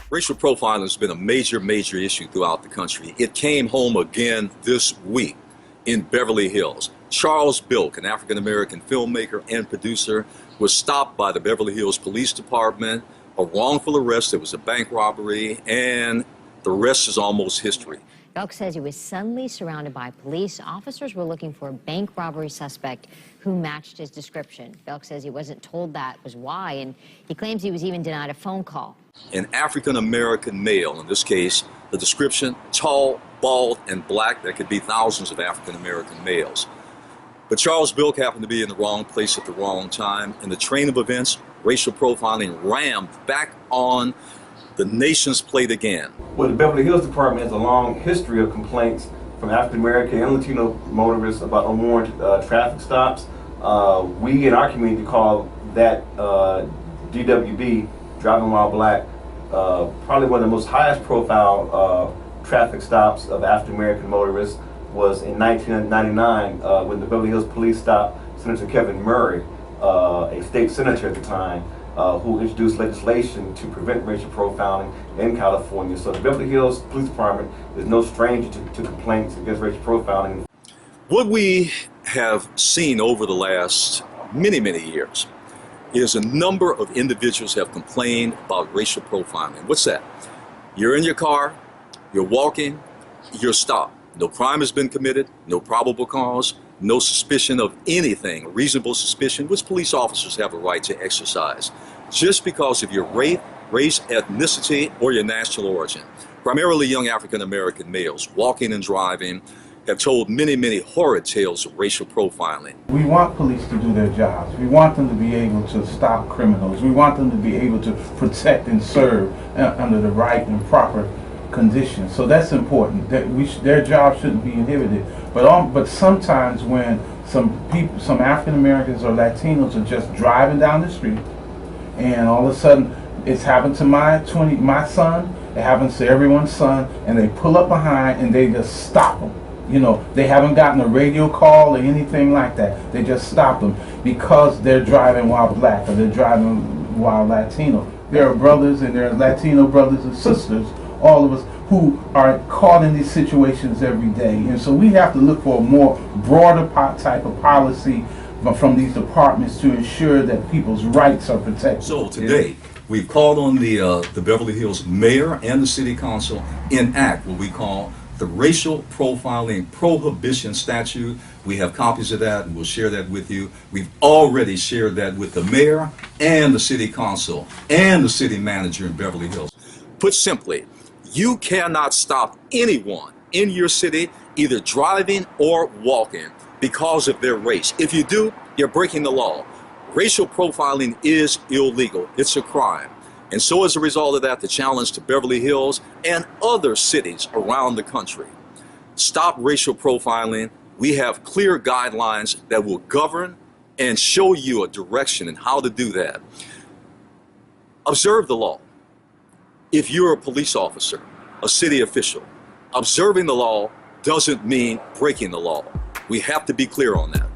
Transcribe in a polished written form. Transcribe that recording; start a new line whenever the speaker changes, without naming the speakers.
Racial profiling has been a major issue throughout the country. It came home again this week in Beverly Hills. Charles Belk, an African-American filmmaker and producer, was stopped by the Beverly Hills Police Department, a wrongful arrest. It was a bank robbery, and the rest is almost history.
Belk says he was suddenly surrounded by police. Officers were looking for a bank robbery suspect who matched his description. Belk says he wasn't told that was why, and he claims he was even denied a phone call.
An African-American male, in this case, the description, tall, bald, and black. That could be thousands of African-American males. But Charles Belk happened to be in the wrong place at the wrong time. In the train of events, racial profiling rammed back on the nation's plate again.
Well, the Beverly Hills Department has a long history of complaints from African American and Latino motorists about unwarranted traffic stops. We in our community call that DWB, driving while black, probably one of the most highest profile traffic stops of African American motorists was in 1999 when the Beverly Hills Police stopped Senator Kevin Murray, a state senator at the time, who introduced legislation to prevent racial profiling in California. So the Beverly Hills Police Department is no stranger to complaints against racial profiling.
What we have seen over the last many years is a number of individuals have complained about racial profiling. What's that? You're in your car, you're walking, you're stopped. No crime has been committed, no probable cause, no suspicion of anything, reasonable suspicion, which police officers have a right to exercise, just because of your race, ethnicity, or your national origin. Primarily young African-American males walking and driving have told many horrid tales of racial profiling.
We want police to do their jobs. We want them to be able to stop criminals. We want them to be able to protect and serve under the right and proper conditions. So that's important. That their job shouldn't be inhibited. But sometimes when some African Americans or Latinos are just driving down the street, and all of a sudden it's happened to my son, it happens to everyone's son, and they pull up behind and they just stop them. You know, they haven't gotten a radio call or anything like that. They just stop them because they're driving while black or they're driving while Latino. There are brothers and there are Latino brothers and sisters, all of us, who are caught in these situations every day. And so we have to look for a more broader type of policy from these departments to ensure that people's rights are protected.
So today, we've called on the Beverly Hills mayor and the city council enact what we call the Racial Profiling Prohibition Statute. We have copies of that and we'll share that with you. We've already shared that with the mayor and the city council and the city manager in Beverly Hills. Put simply, you cannot stop anyone in your city either driving or walking because of their race. If you do, you're breaking the law. Racial profiling is illegal. It's a crime. And so as a result of that, the challenge to Beverly Hills and other cities around the country: stop racial profiling. We have clear guidelines that will govern and show you a direction in how to do that. Observe the law. If you're a police officer, a city official, observing the law doesn't mean breaking the law. We have to be clear on that.